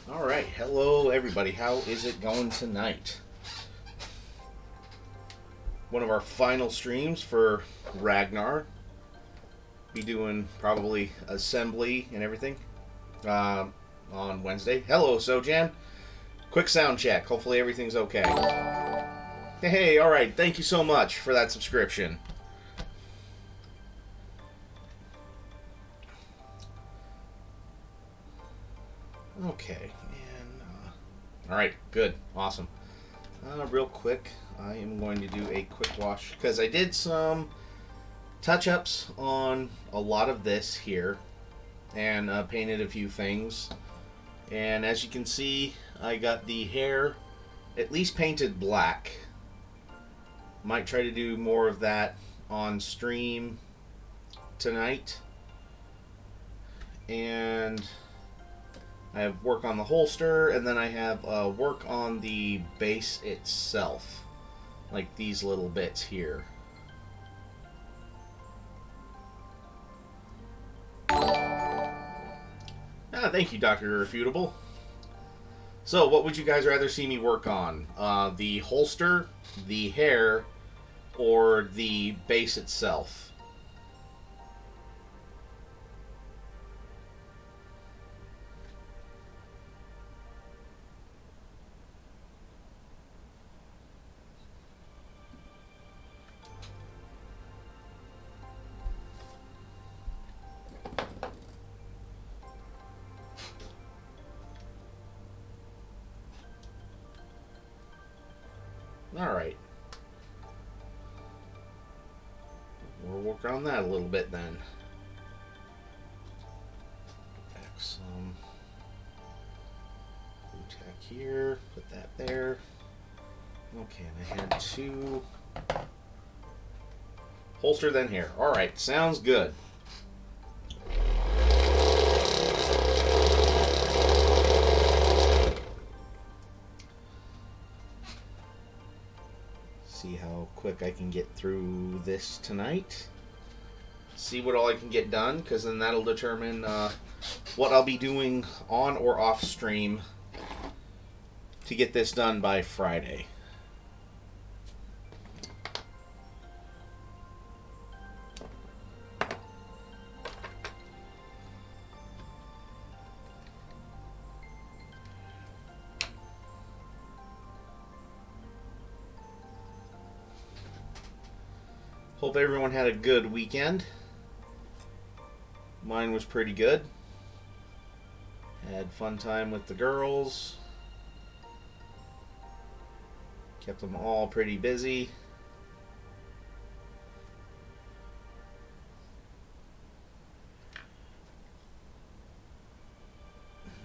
Alright, hello everybody. How is it going tonight? One of our final streams for Ragnar. Be doing probably assembly and everything on Wednesday. Hello, Sojan. Quick sound check. Hopefully everything's okay. Hey, alright. Thank you so much for that subscription. Okay, and alright, good, awesome. Real quick, I am going to do a quick wash because I did some touch-ups on a lot of this here and painted a few things. And as you can see, I got the hair at least painted black. Might try to do more of that on stream tonight. And I have work on the holster, and then I have work on the base itself, like these little bits here. Thank you, Dr. Irrefutable. So, what would you guys rather see me work on? The holster, the hair, or the base itself? Alright. We'll work on that a little bit then. Back some blue tack here, put that there. Okay, and I had two. Holster then hair. Alright, sounds good. See how quick I can get through this tonight. See what all I can get done, because then that'll determine what I'll be doing on or off stream to get this done by Friday. Hope everyone had a good weekend. Mine was pretty good. Had fun time with the girls. Kept them all pretty busy.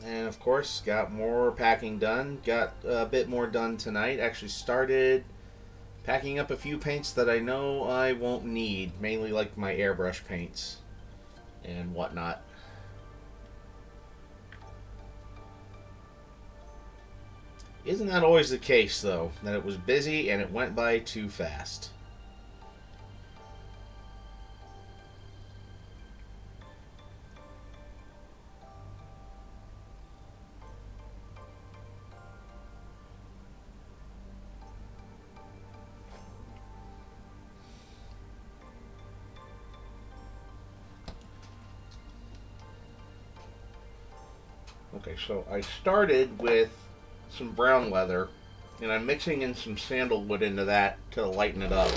And of course, got more packing done. Got a bit more done tonight. Actually started packing up a few paints that I know I won't need, mainly like my airbrush paints and whatnot. Isn't that always the case, though, that it was busy and it went by too fast? Okay, so I started with some brown leather, and I'm mixing in some sandalwood into that to lighten it up.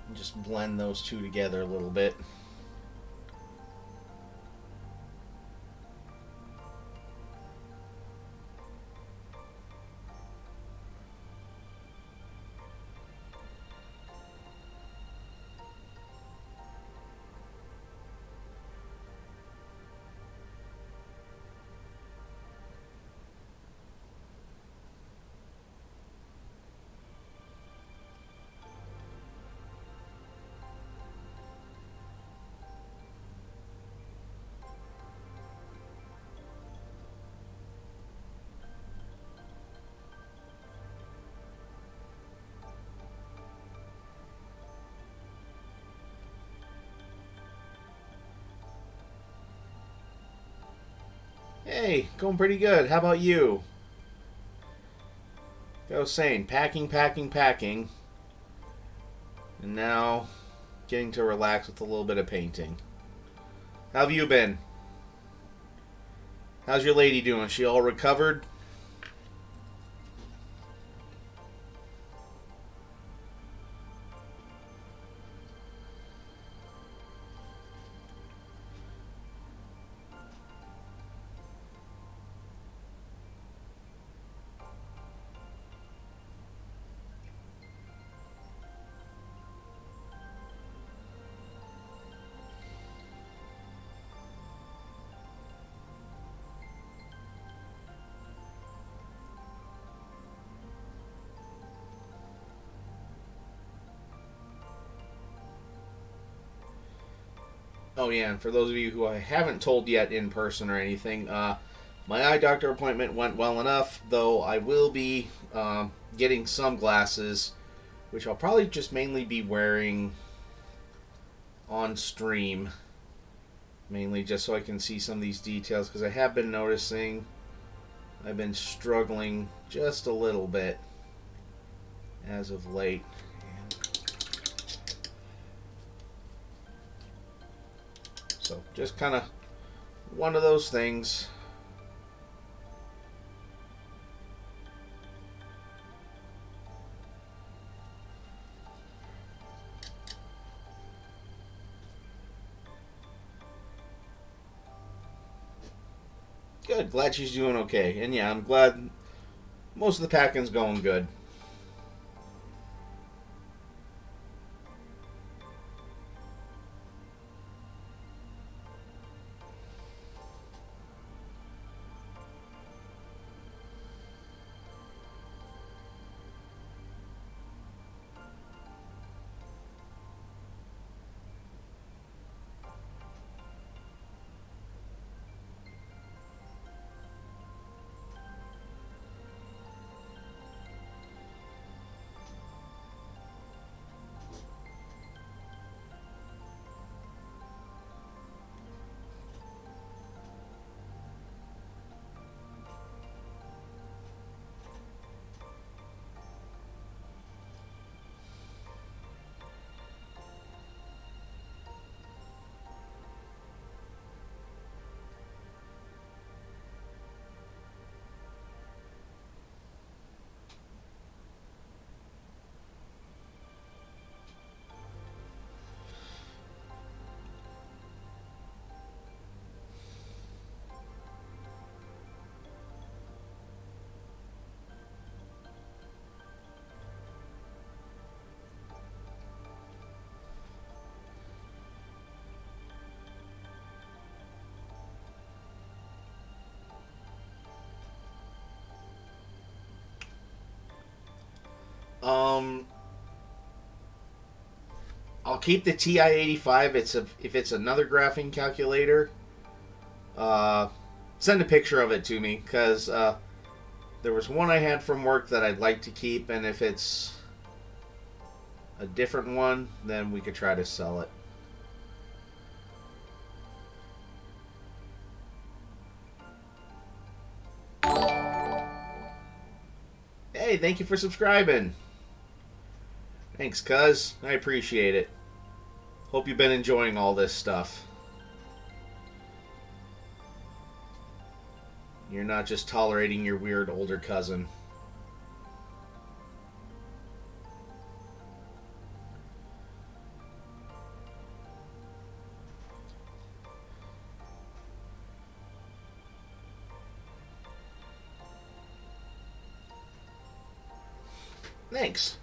And just blend those two together a little bit. Hey, going pretty good. How about you? I was saying, packing, packing, packing. And now, getting to relax with a little bit of painting. How have you been? How's your lady doing? She all recovered? Oh yeah, and for those of you who I haven't told yet in person or anything, my eye doctor appointment went well enough, though I will be getting some glasses, which I'll probably just mainly be wearing on stream, mainly just so I can see some of these details, because I have been noticing I've been struggling just a little bit as of late. So just kind of one of those things. Good, glad she's doing okay. And yeah, I'm glad most of the packing's going good. Um, I'll keep the TI-85. If it's another graphing calculator, uh, send a picture of it to me, because there was one I had from work that I'd like to keep, and if it's a different one, then we could try to sell it. Hey, thank you for subscribing. Thanks, cuz. I appreciate it. Hope you've been enjoying all this stuff. You're not just tolerating your weird older cousin. Thanks.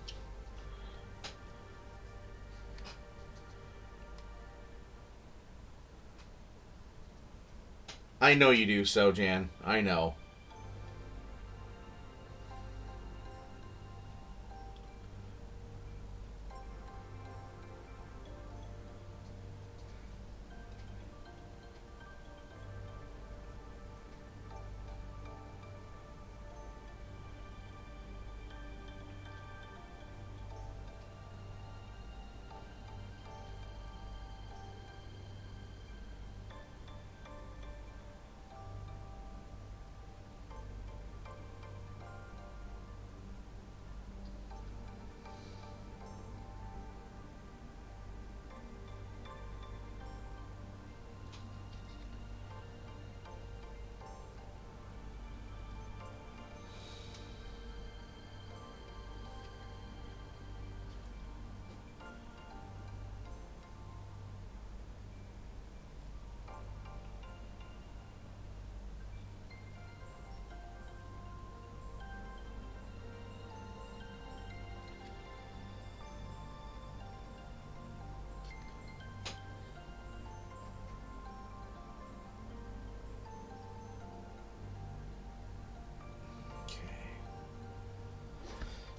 I know you do, so Jan. I know.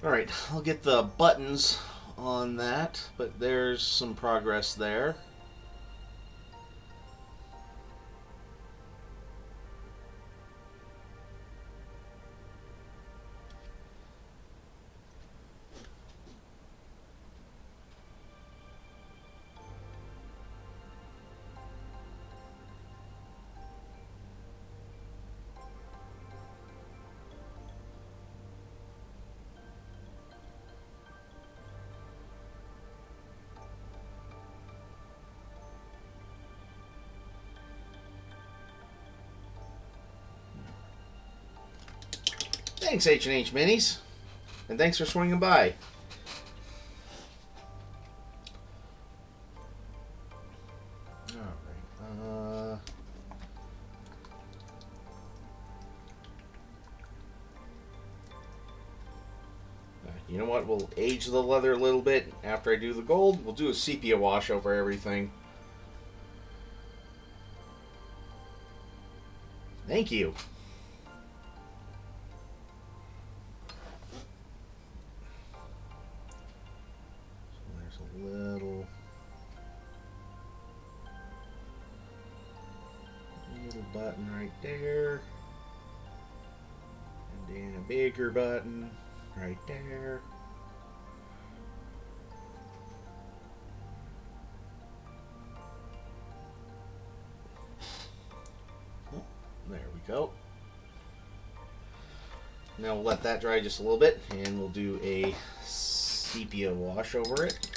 Alright, I'll get the buttons on that, but there's some progress there. Thanks, H&H Minis. And thanks for swinging by. Alright. You know what? We'll age the leather a little bit after I do the gold. We'll do a sepia wash over everything. Thank you. Button right there, and then a bigger button right there. Oh, there we go. Now we'll let that dry just a little bit, and we'll do a sepia wash over it.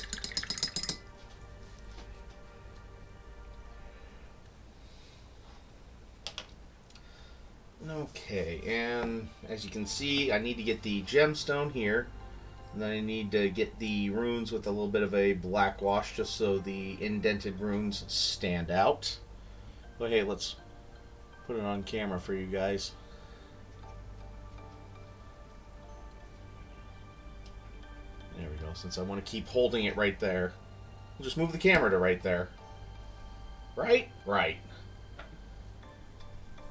Okay, and as you can see, I need to get the gemstone here, and then I need to get the runes with a little bit of a black wash just so the indented runes stand out. But hey, let's put it on camera for you guys. There we go, since I want to keep holding it right there. We'll just move the camera to right there. Right? Right.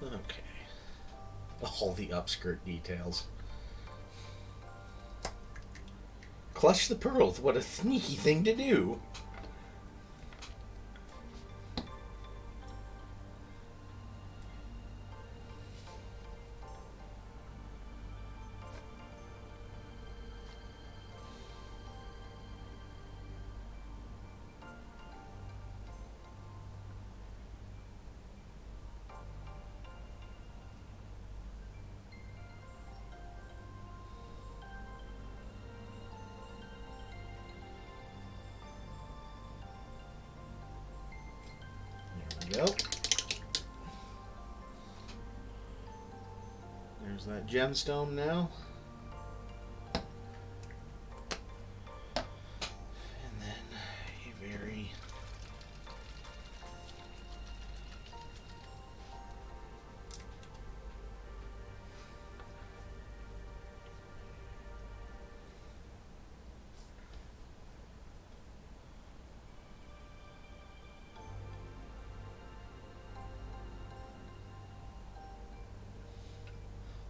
Okay. All the upskirt details. Clutch the pearls. What a sneaky thing to do. Go. There's that gemstone now. And then a very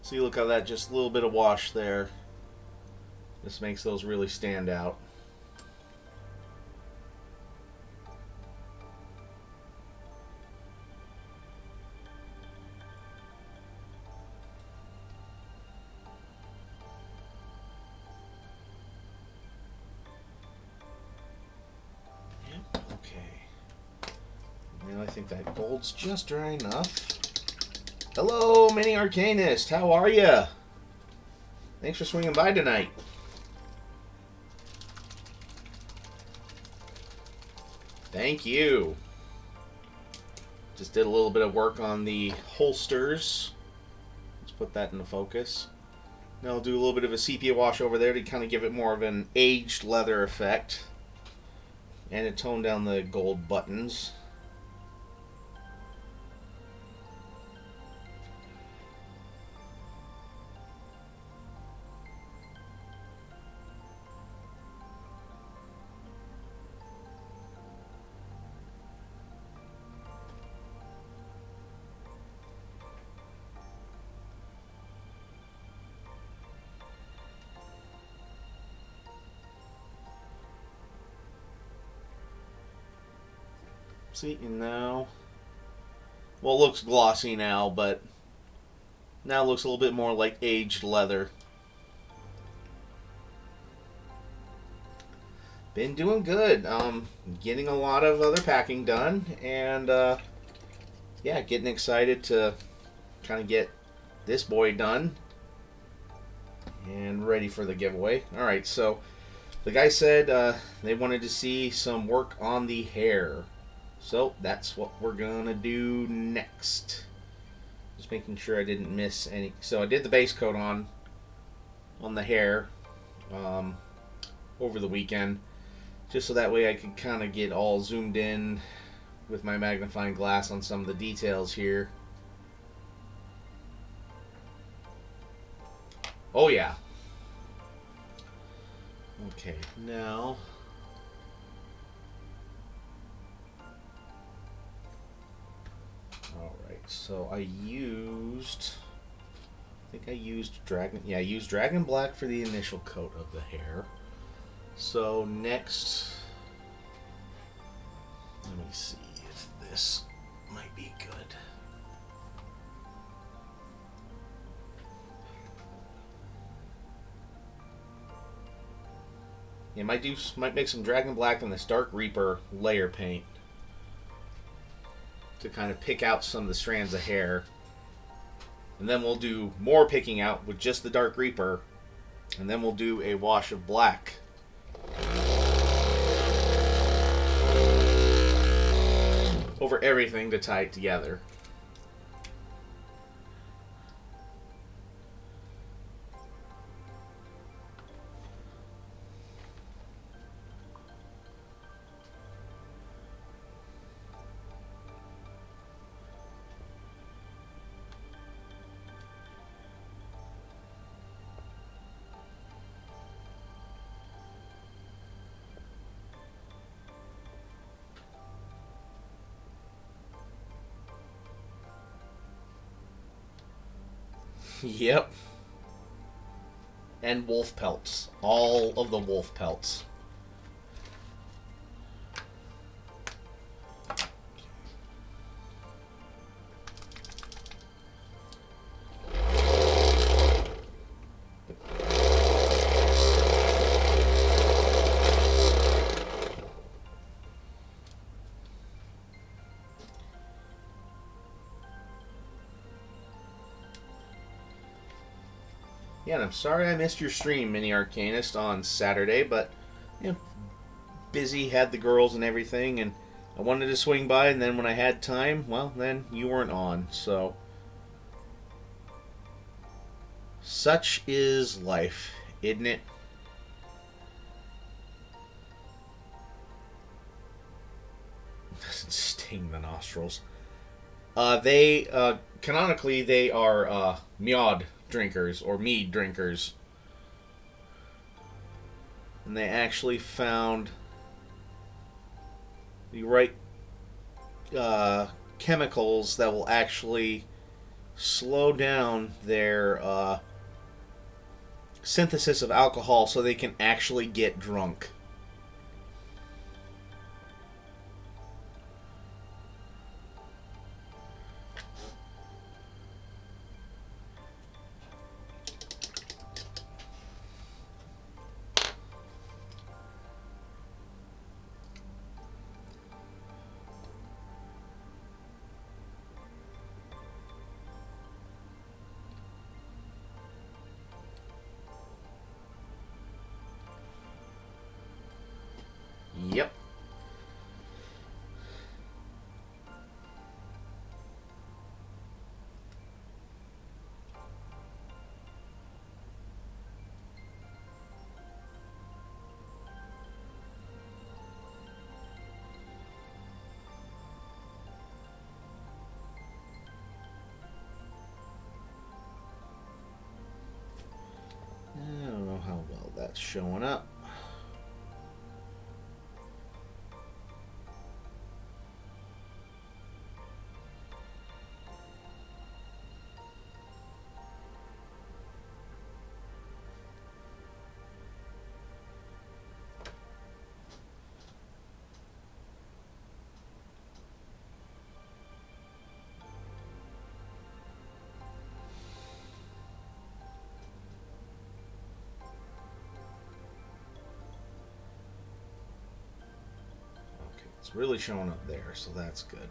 see, look how that just a little bit of wash there. This makes those really stand out. Yep, okay. Now I think that gold's just dry enough. Hello, Mini Arcanist. How are ya? Thanks for swinging by tonight. Thank you. Just did a little bit of work on the holsters. Let's put that into focus. Now I'll do a little bit of a sepia wash over there to kind of give it more of an aged leather effect. And to tone down the gold buttons. See, and now, well, it looks glossy now, but now it looks a little bit more like aged leather. Been doing good. Getting a lot of other packing done, and yeah, getting excited to kind of get this boy done and ready for the giveaway. All right, so the guy said they wanted to see some work on the hair, so that's what we're gonna do next. Just making sure I didn't miss any. So I did the base coat on the hair over the weekend, just so that way I could kind of get all zoomed in with my magnifying glass on some of the details here. Oh yeah. Okay, now alright, so I think I used Dragon, yeah, I used Dragon Black for the initial coat of the hair. So next, let me see if this might be good. Yeah, might make some Dragon Black and this Dark Reaper layer paint to kind of pick out some of the strands of hair. And then we'll do more picking out with just the Dark Reaper. And then we'll do a wash of black. Over everything to tie it together. Yep. And wolf pelts. All of the wolf pelts. Yeah, and I'm sorry I missed your stream, Mini Arcanist, on Saturday, but, you know, busy, had the girls and everything, and I wanted to swing by, and then when I had time, well, then you weren't on, so. Such is life, isn't it? Doesn't sting the nostrils. Canonically, they are mead drinkers or mead drinkers, and they actually found the right chemicals that will actually slow down their synthesis of alcohol so they can actually get drunk. Yep. I don't know how well that's showing up. It's really showing up there, so that's good.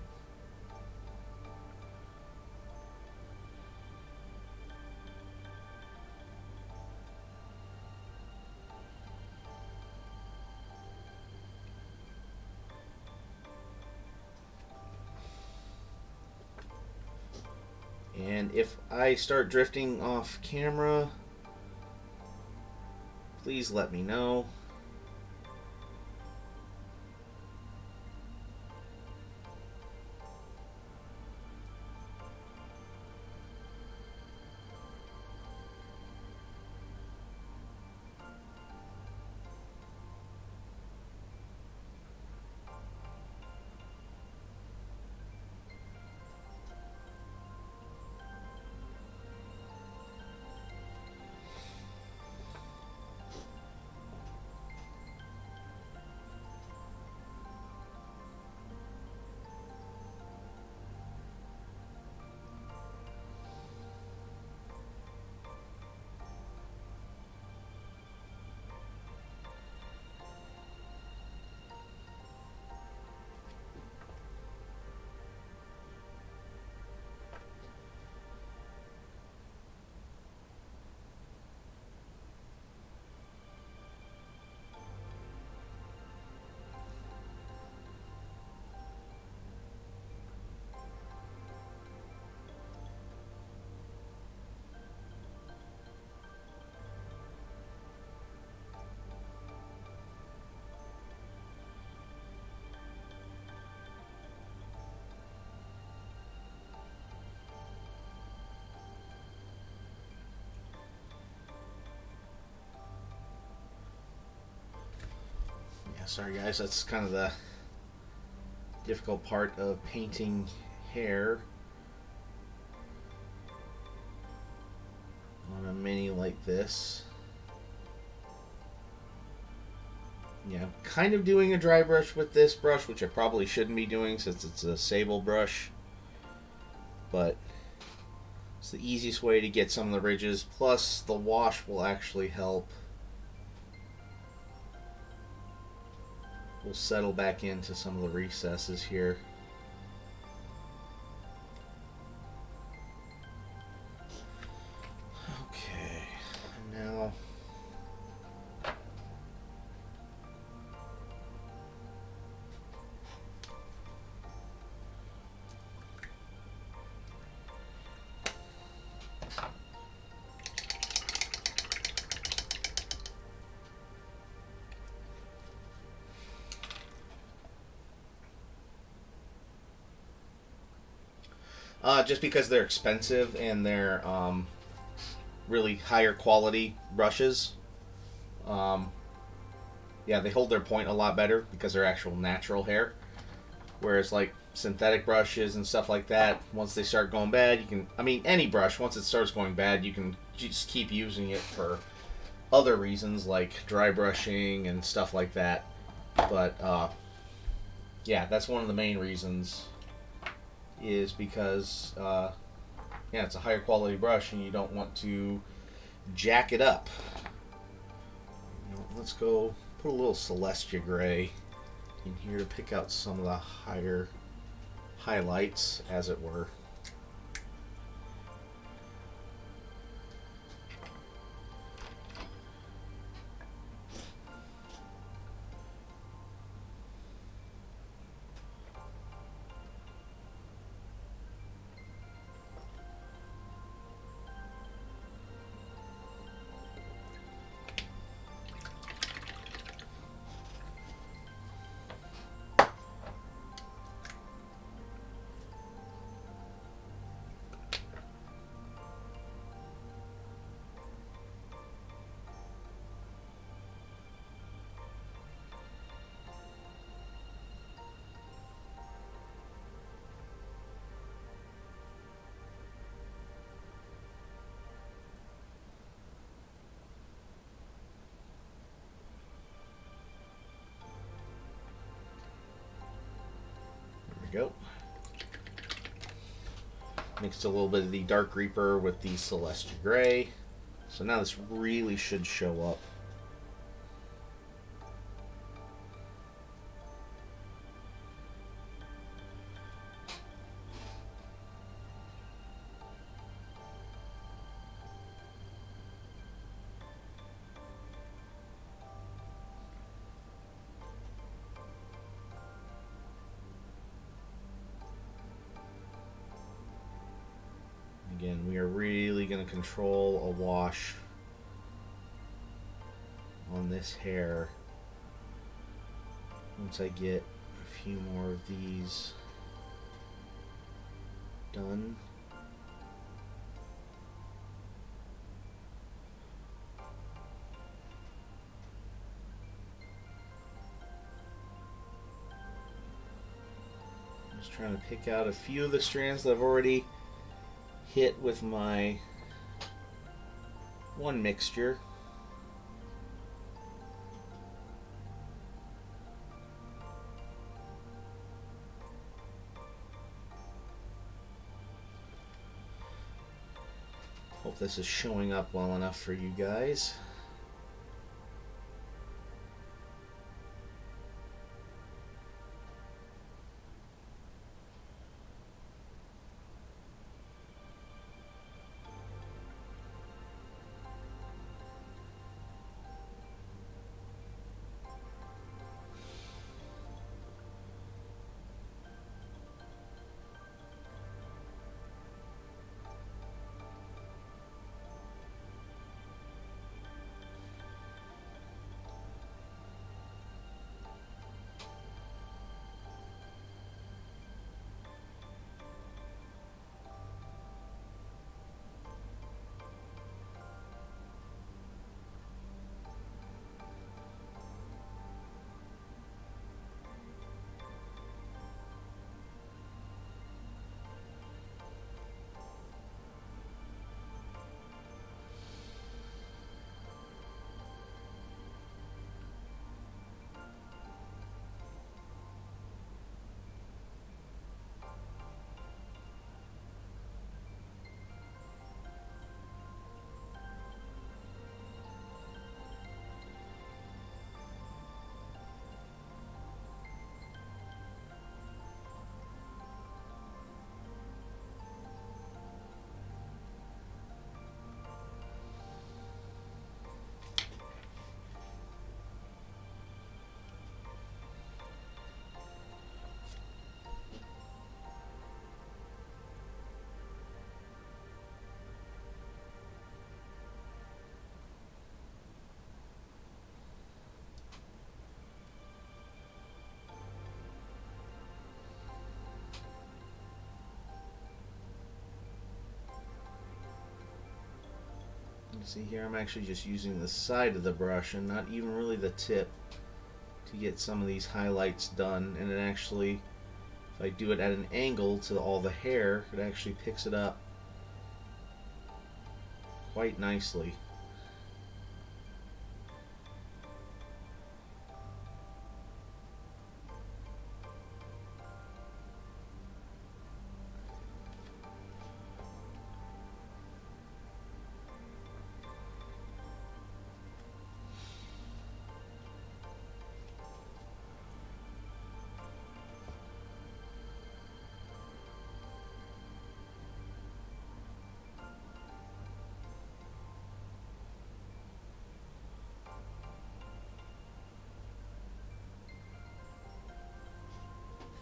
And if I start drifting off camera, please let me know. Sorry guys, that's kind of the difficult part of painting hair on a mini like this. Yeah, I'm kind of doing a dry brush with this brush, which I probably shouldn't be doing since it's a sable brush, but it's the easiest way to get some of the ridges, plus the wash will actually help. We'll settle back into some of the recesses here. Okay, now just because they're expensive and they're really higher quality brushes. Yeah, they hold their point a lot better because they're actual natural hair. Whereas like synthetic brushes and stuff like that, once they start going bad, you can, I mean, any brush, once it starts going bad, you can just keep using it for other reasons like dry brushing and stuff like that. But yeah, that's one of the main reasons, is because yeah, it's a higher quality brush and you don't want to jack it up. Let's go put a little Celestia gray in here to pick out some of the higher highlights, as it were. Go. Mixed a little bit of the Dark Reaper with the Celestia Gray. So now this really should show up. Again, we are really going to control a wash on this hair once I get a few more of these done. Just trying to pick out a few of the strands that I've already hit with my one mixture. Hope this is showing up well enough for you guys. See here, I'm actually just using the side of the brush and not even really the tip to get some of these highlights done. And it actually, if I do it at an angle to all the hair, it actually picks it up quite nicely.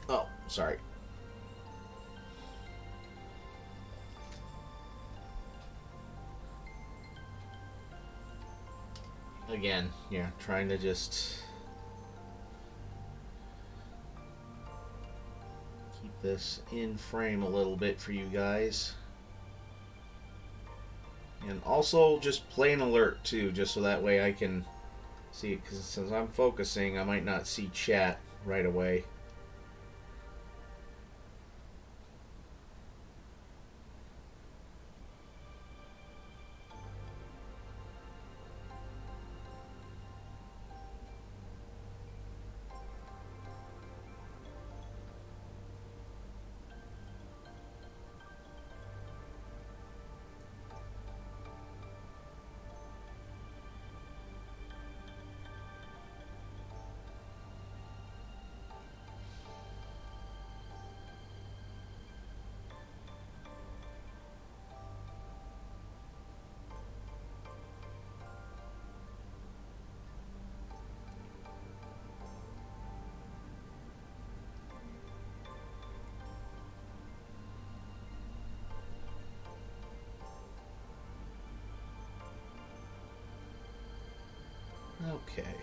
Oh, sorry. Again, yeah, trying to just keep this in frame a little bit for you guys. And also just play an alert too, just so that way I can see it, because since I'm focusing, I might not see chat right away. Okay.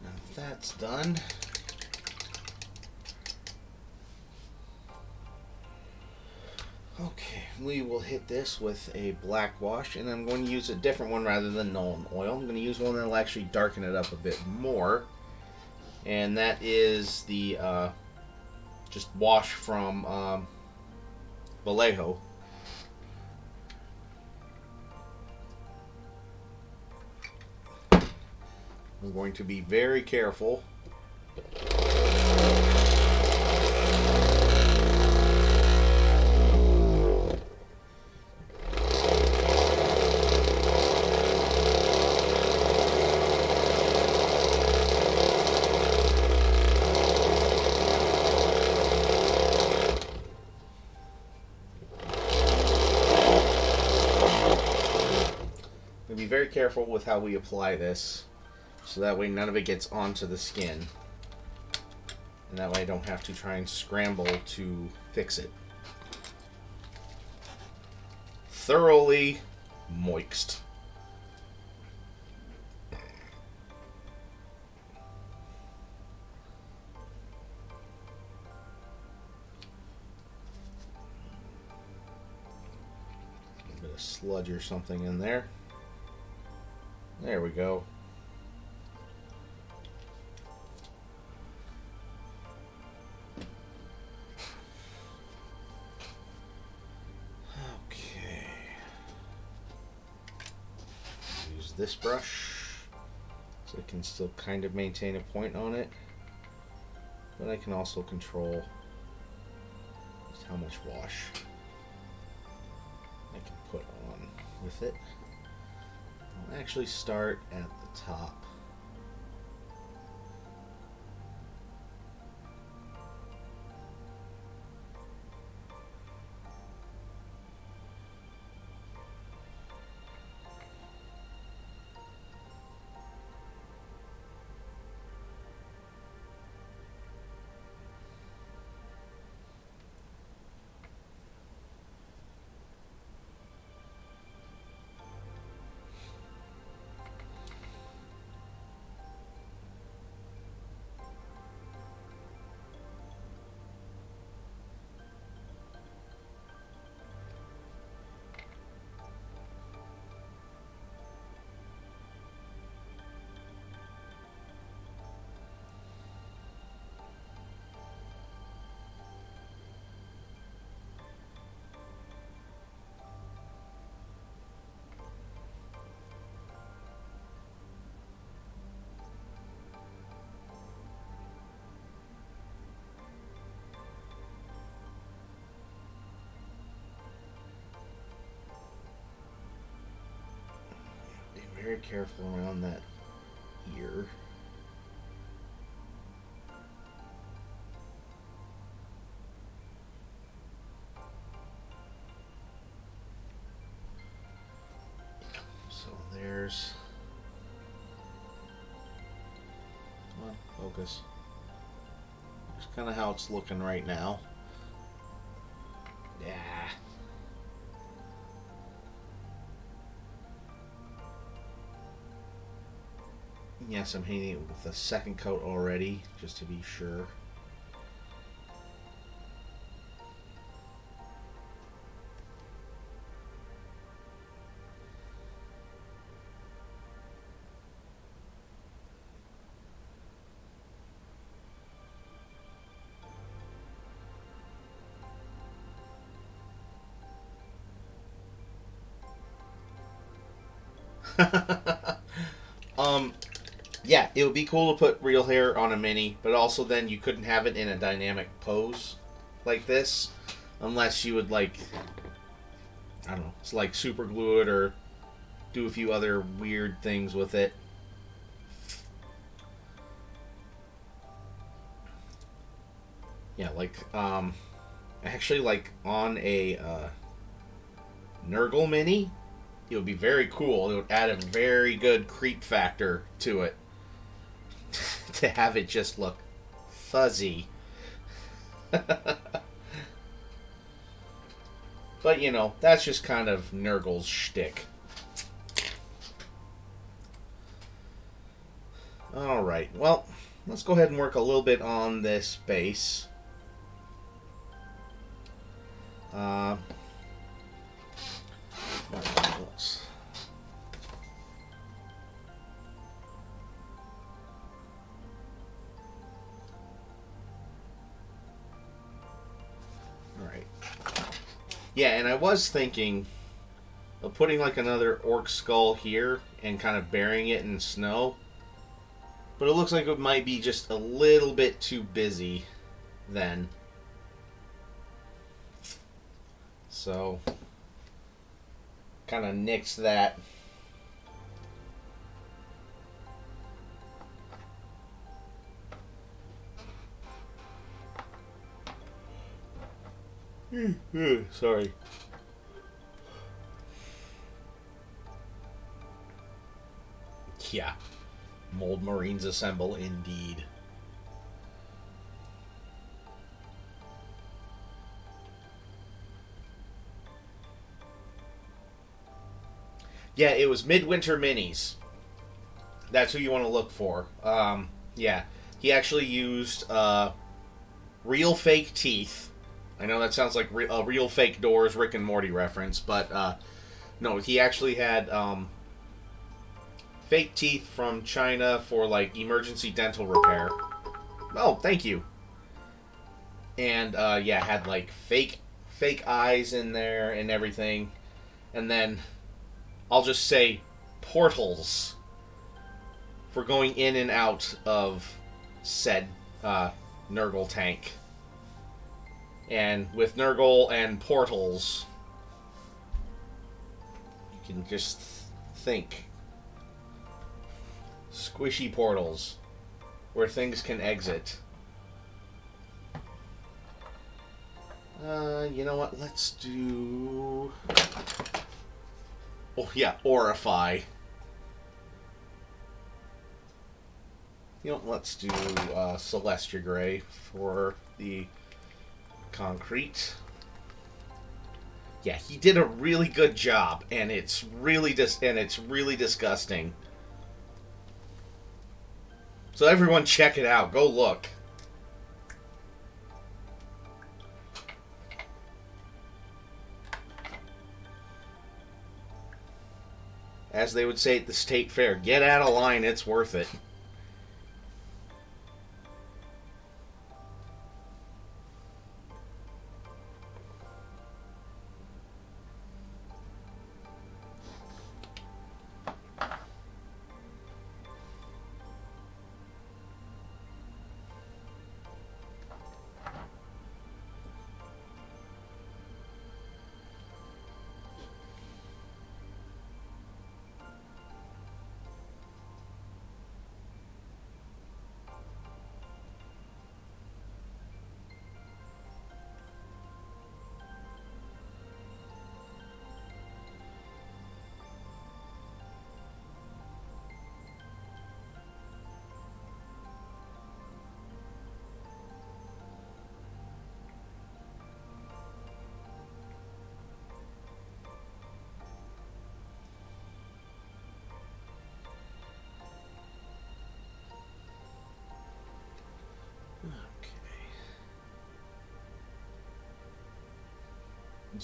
Now that's done. Okay, we will hit this with a black wash, and I'm going to use a different one rather than Nuln Oil. I'm going to use one that will actually darken it up a bit more, and that is the just wash from Vallejo. I'm going to be very careful. Be very careful with how we apply this, so that way none of it gets onto the skin, and that way I don't have to try and scramble to fix it. Thoroughly moist. A bit of sludge or something in there. There we go. Okay. Use this brush so it can still kind of maintain a point on it, but I can also control just how much wash I can put on with it. I'll actually start at the top. Very careful around that ear. So there's... Come on, focus. That's kind of how it's looking right now. Yeah. Yes, I'm hitting it with a second coat already, just to be sure. Yeah, it would be cool to put real hair on a mini, but also then you couldn't have it in a dynamic pose like this, unless you would, like, I don't know, it's like super glue it or do a few other weird things with it. Yeah, like, actually, like, on a Nurgle mini, it would be very cool. It would add a very good creep factor to it. To have it just look fuzzy. But, you know, that's just kind of Nurgle's shtick. Alright, well, let's go ahead and work a little bit on this base. What else? Alright. Yeah, and I was thinking of putting like another orc skull here and kind of burying it in snow. But it looks like it might be just a little bit too busy then. So, kind of nix that. Sorry. Yeah. Mold Marines assemble indeed. Yeah, it was Midwinter Minis. That's who you want to look for. Yeah. He actually used real fake teeth. I know that sounds like real fake doors, Rick and Morty reference, but no, he actually had fake teeth from China for like emergency dental repair. Oh, thank you. And yeah, had like fake eyes in there and everything. And then I'll just say portals for going in and out of said Nurgle tank. And with Nurgle and portals, you can just think. Squishy portals where things can exit. You know what? Let's do... Oh, yeah, Orify. You know, let's do Celestia Gray for the concrete. Yeah, he did a really good job, and it's really disgusting. So everyone check it out. Go look. As they would say at the state fair, get out of line, it's worth it.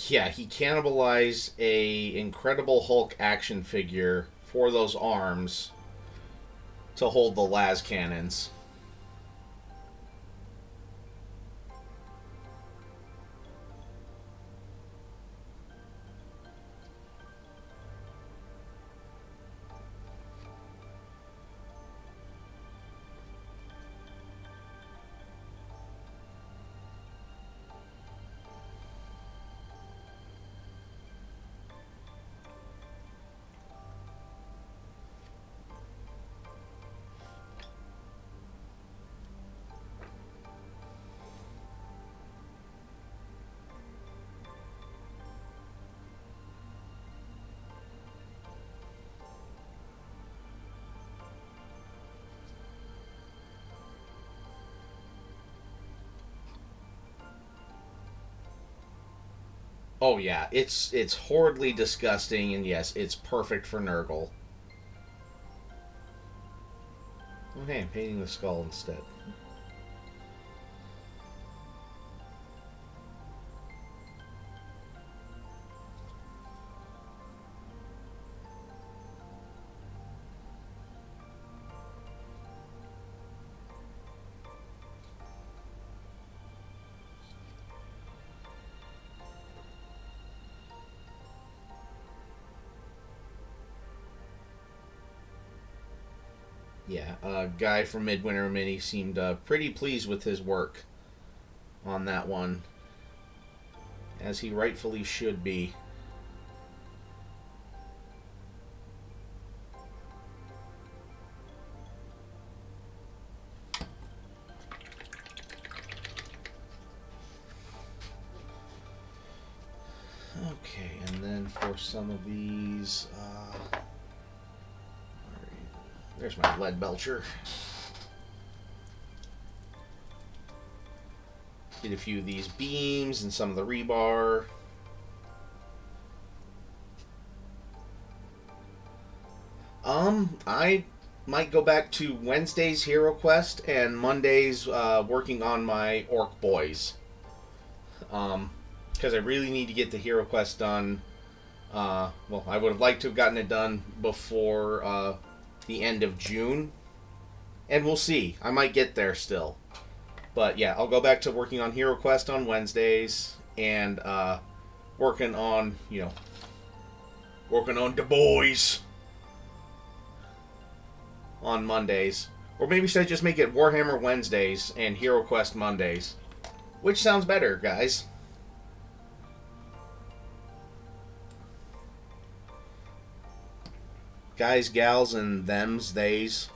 Yeah, he cannibalized a Incredible Hulk action figure for those arms to hold the las cannons. Oh yeah, it's horridly disgusting, and yes, it's perfect for Nurgle. Okay, I'm painting the skull instead. Yeah, guy from Midwinter Mini seemed pretty pleased with his work on that one, as he rightfully should be. Okay, and then for some of these, there's my lead belcher. Get a few of these beams and some of the rebar. I might go back to Wednesday's Hero Quest and Monday's working on my Orc Boys. Because I really need to get the Hero Quest done. Well, I would have liked to have gotten it done before the end of June. And we'll see. I might get there still. But yeah, I'll go back to working on Hero Quest on Wednesdays and working on the boys on Mondays. Or maybe should I just make it Warhammer Wednesdays and Hero Quest Mondays? Which sounds better, guys? Guys, gals, and thems, theys.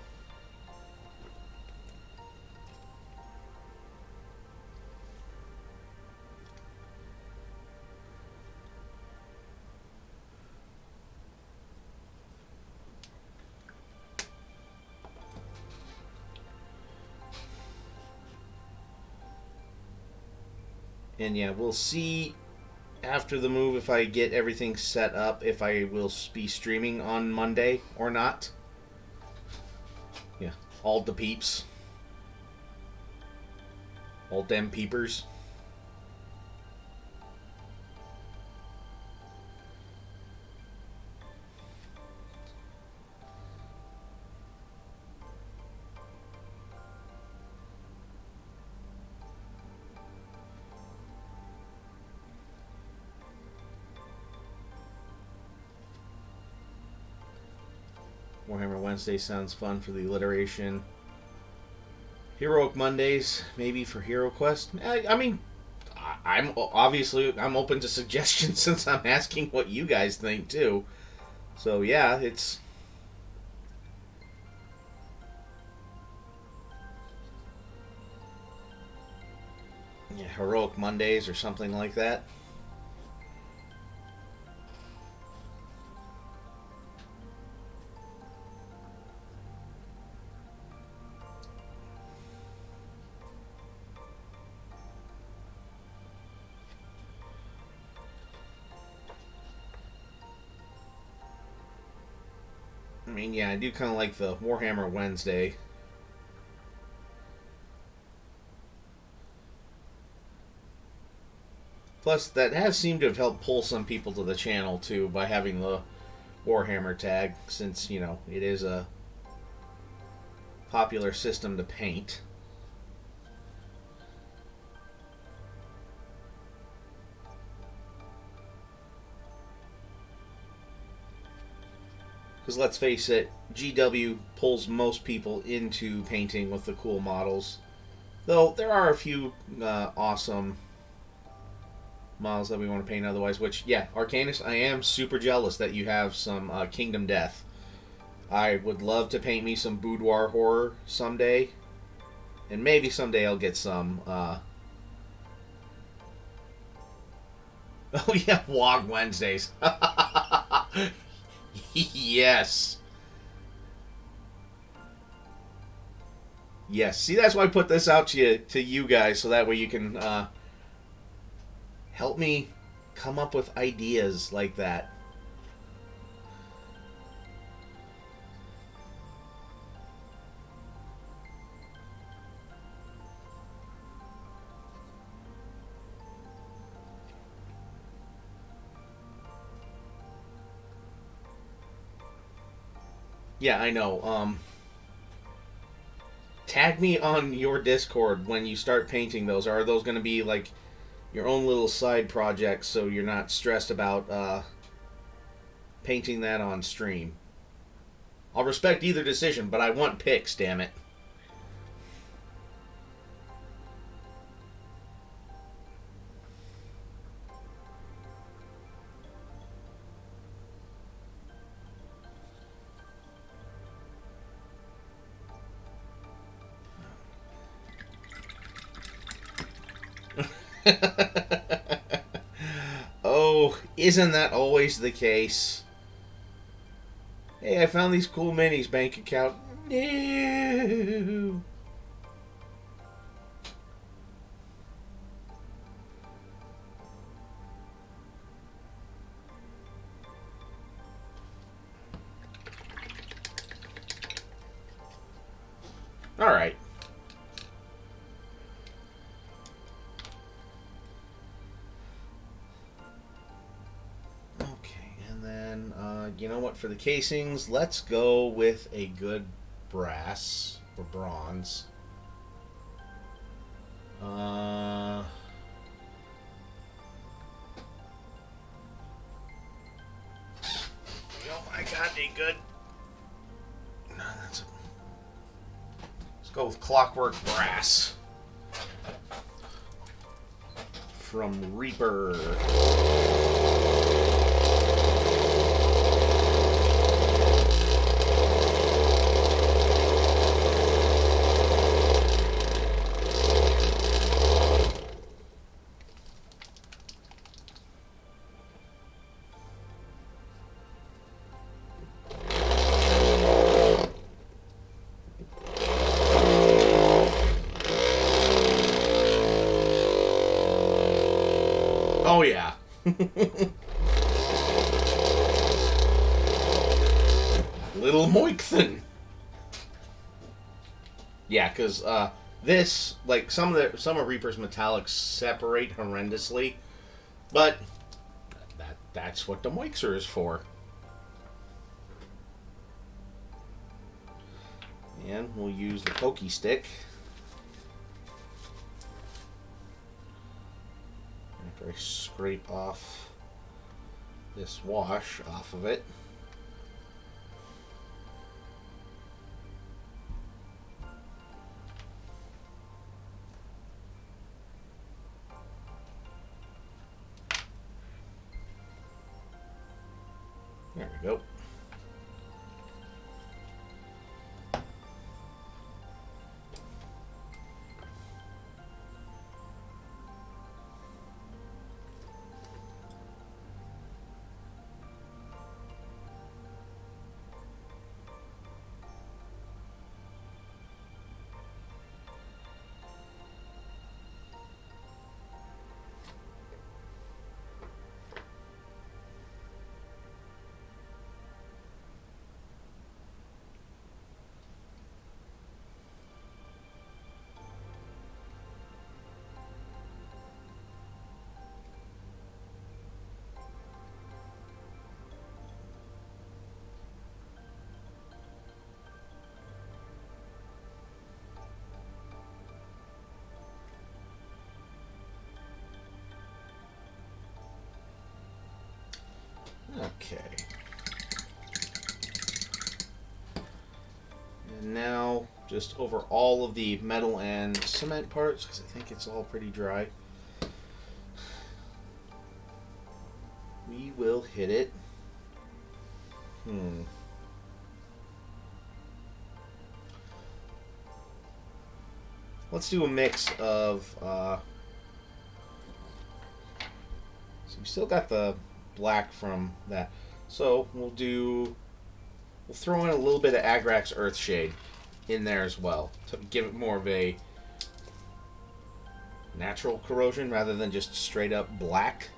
And yeah, we'll see after the move if I get everything set up, if I will be streaming on Monday or not. Yeah, all the peeps. All them peepers. Warhammer Wednesday sounds fun for the alliteration. Heroic Mondays, maybe for Hero Quest. I mean, I'm open to suggestions since I'm asking what you guys think too. So yeah, it's Heroic Mondays or something like that. I mean, yeah, I do kind of like the Warhammer Wednesday. Plus, that has seemed to have helped pull some people to the channel, too, by having the Warhammer tag, since, it is a popular system to paint. Because let's face it, GW pulls most people into painting with the cool models. Though there are a few awesome models that we want to paint otherwise, which, yeah, Arcanus, I am super jealous that you have some Kingdom Death. I would love to paint me some boudoir horror someday. And maybe someday I'll get some... Oh yeah, Wog Wednesdays. Yes. Yes. See, that's why I put this out to you guys, so that way you can help me come up with ideas like that. Yeah, I know. Tag me on your Discord when you start painting those. Are those going to be like your own little side projects so you're not stressed about painting that on stream? I'll respect either decision, but I want pics, damn it. Oh, isn't that always the case? Hey, I found these cool minis bank account. No. All right. You know what? For the casings, let's go with a good brass or bronze. Oh my god, they good. No, let's go with clockwork brass from Reaper. Oh, yeah. Little Moikthin. Yeah, because this, like, some of Reaper's metallics separate horrendously, but that's what the Moixer is for. And we'll use the pokey stick. After I scrape off this wash off of it. There we go. Okay. And now, just over all of the metal and cement parts, because I think it's all pretty dry, we will hit it. Let's do a mix of, so we still got the black from that. So we'll throw in a little bit of Agrax Earthshade in there as well to give it more of a natural corrosion rather than just straight up black.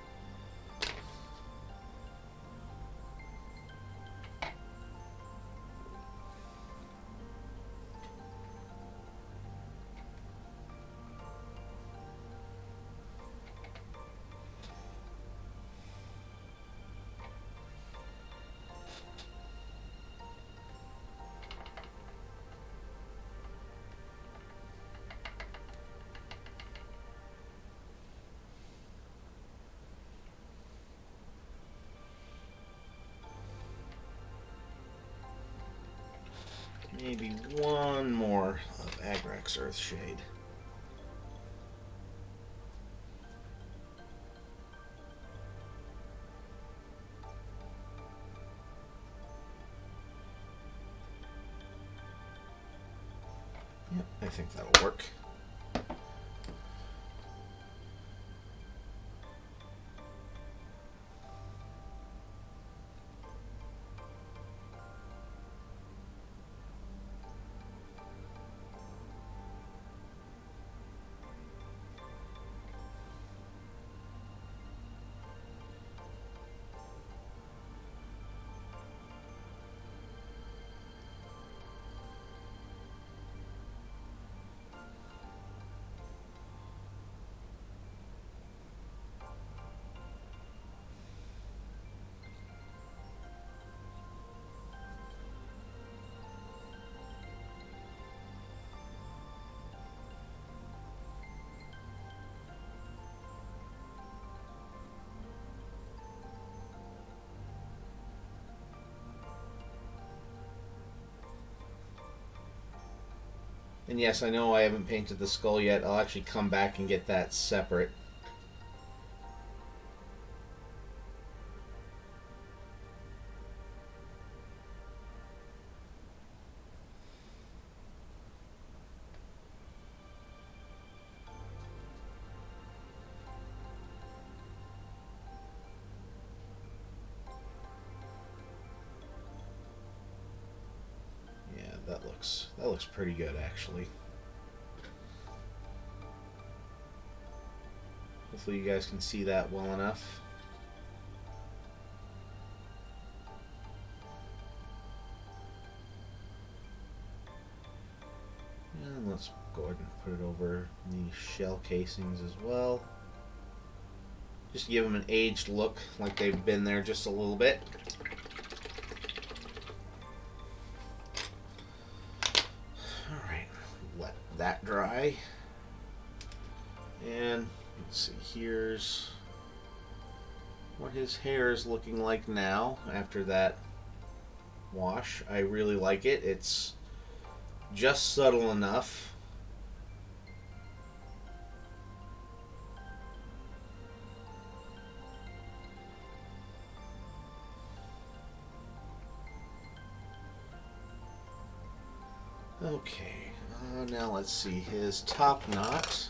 maybe one more of Agrax Earthshade. Yep, I think that'll work. And yes, I know I haven't painted the skull yet. I'll actually come back and get that separate. That looks pretty good, actually. Hopefully you guys can see that well enough. And let's go ahead and put it over the shell casings as well. Just to give them an aged look, like they've been there just a little bit. That dry, and let's see, here's what his hair is looking like now after that wash. I really like it. It's just subtle enough. Okay. Now let's see, his top knot.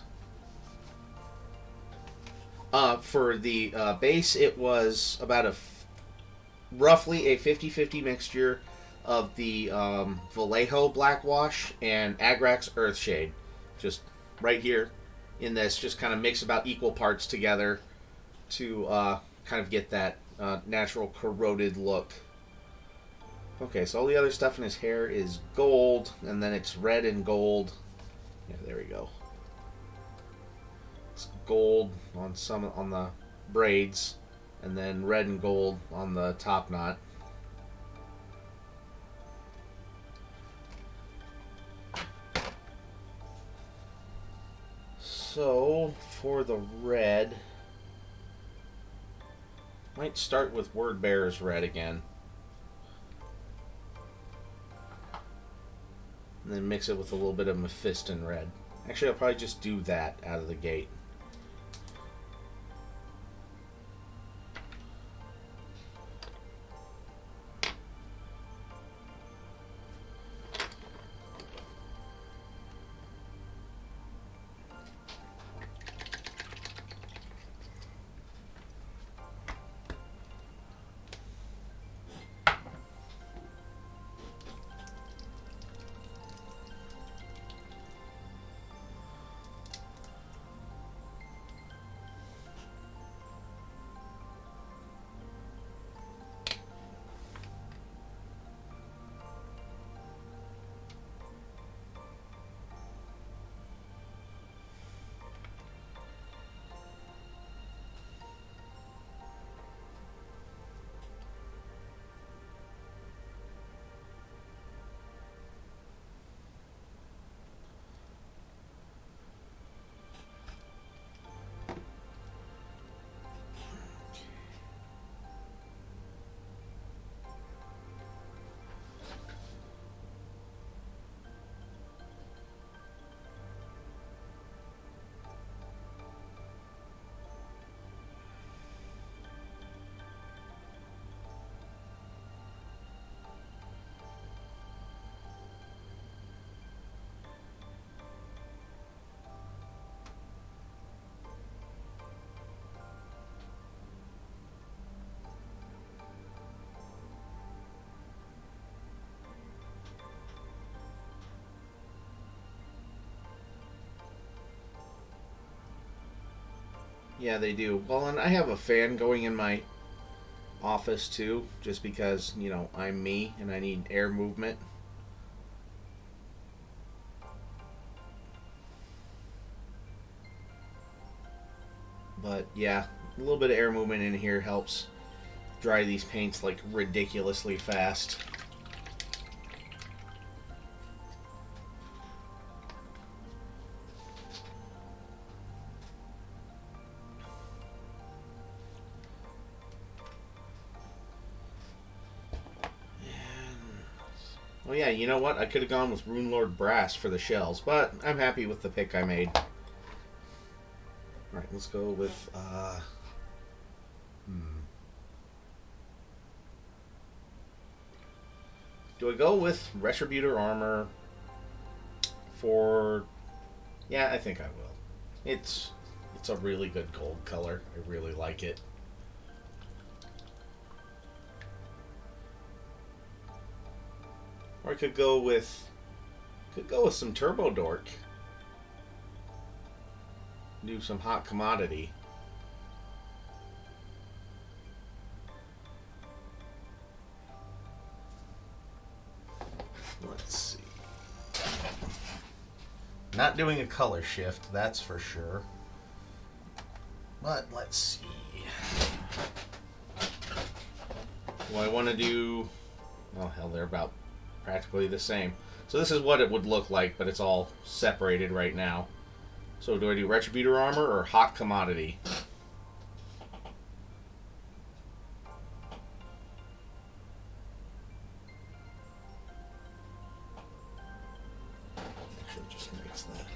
For the base, it was about roughly a 50-50 mixture of the Vallejo Black Wash and Agrax Earthshade. Just right here in this, just kind of mix about equal parts together to kind of get that natural corroded look. Okay, so all the other stuff in his hair is gold, and then it's red and gold. Yeah, there we go. It's gold on the braids, and then red and gold on the top knot. So, for the red, might start with Word Bearer's red again. And then mix it with a little bit of Mephiston red. Actually, I'll probably just do that out of the gate. Yeah, they do. Well, and I have a fan going in my office too, just because, you know, I'm me and I need air movement. But yeah, a little bit of air movement in here helps dry these paints like ridiculously fast. Oh yeah, you know what? I could have gone with Rune Lord Brass for the shells, but I'm happy with the pick I made. Alright, let's go with, do I go with Retributor Armor for... Yeah, I think I will. It's a really good gold color. I really like it. Or I could go with some Turbo Dork. Do some hot commodity. Let's see. Not doing a color shift, that's for sure. But let's see. Do I want to do... Oh hell, they're about practically the same. So this is what it would look like, but it's all separated right now. So do I do Retributor Armor or Hot Commodity? Actually, just mix that.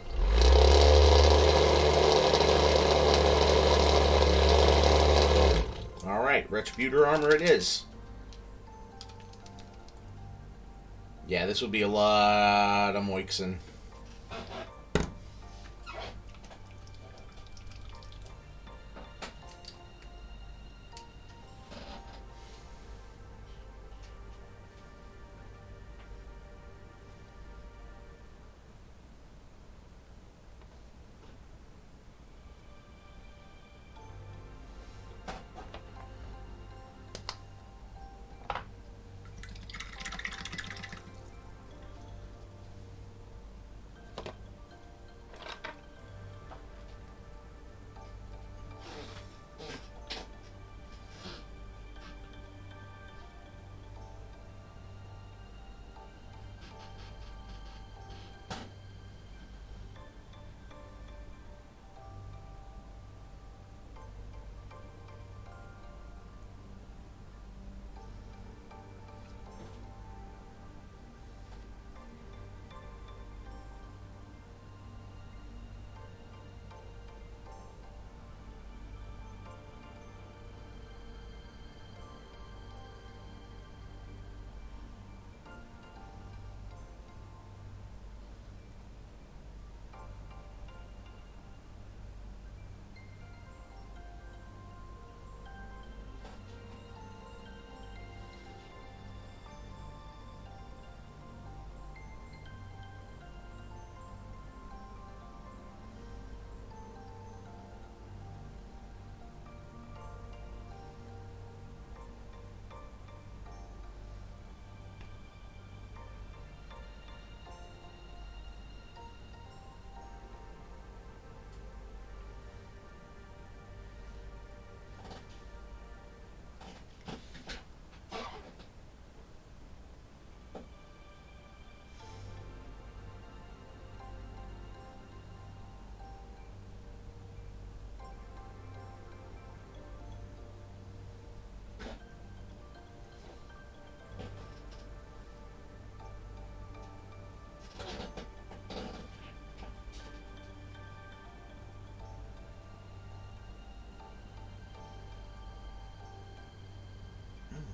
Alright, Retributor Armor it is. Yeah, this would be a lot of Moixen.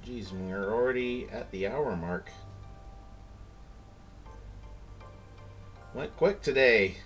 Jeez, we're already at the hour mark. Went quick today.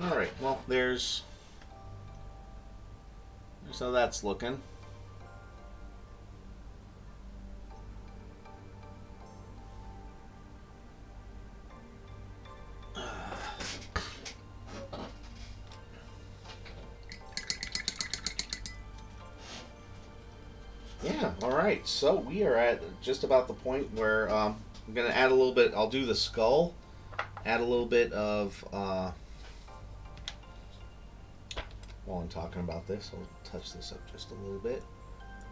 All right. Well, there's how that's looking. Yeah, all right. So we are at just about the point where I'm going to add a little bit. I'll do the skull, add a little bit of, while I'm talking about this, I'll touch this up just a little bit.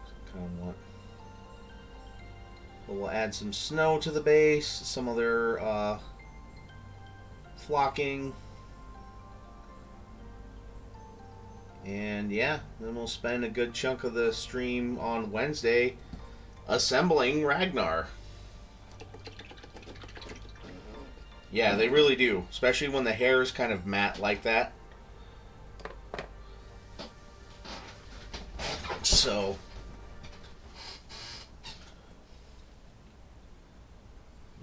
So kind of want, we'll add some snow to the base, some other flocking. And yeah, then we'll spend a good chunk of the stream on Wednesday assembling Ragnar. Yeah, they really do. Especially when the hair is kind of matte like that. So...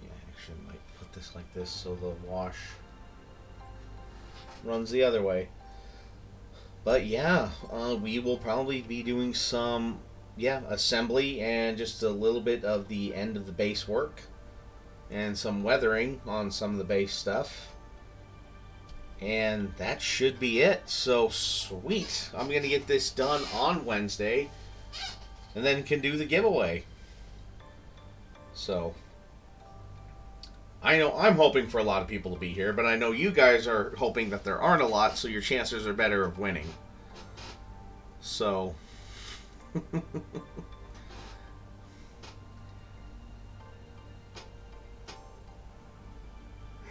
yeah, actually I might put this like this so the wash runs the other way. But yeah, we will probably be doing some, assembly and just a little bit of the end of the base work. And some weathering on some of the base stuff. And that should be it. So sweet. I'm going to get this done on Wednesday. And then can do the giveaway. So, I know I'm hoping for a lot of people to be here, but I know you guys are hoping that there aren't a lot, so your chances are better of winning. So,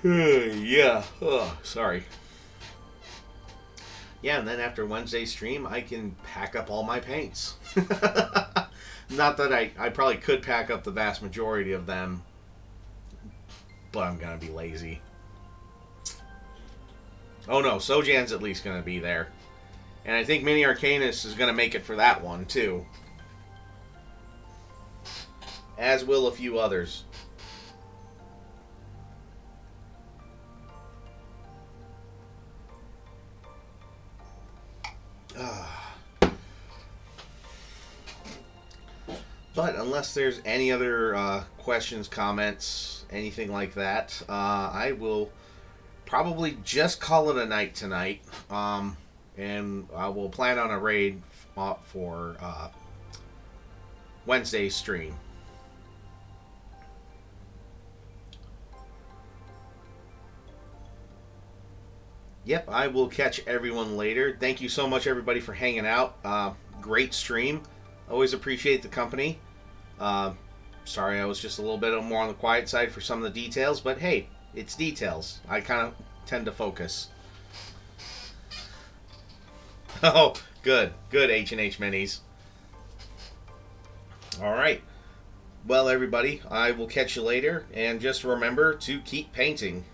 yeah, sorry. Yeah, and then after Wednesday's stream, I can pack up all my paints. Not that I probably could pack up the vast majority of them, but I'm going to be lazy. Oh no, Sojan's at least going to be there. And I think Mini Arcanus is going to make it for that one, too. As will a few others. But unless there's any other questions, comments, anything like that, I will probably just call it a night tonight. And I will plan on a raid for Wednesday's stream. Yep, I will catch everyone later. Thank you so much, everybody, for hanging out. Great stream. Always appreciate the company. Sorry I was just a little bit more on the quiet side for some of the details, but hey, it's details. I kind of tend to focus. Oh, good. Good, H&H Minis. Alright. Well, everybody, I will catch you later, and just remember to keep painting.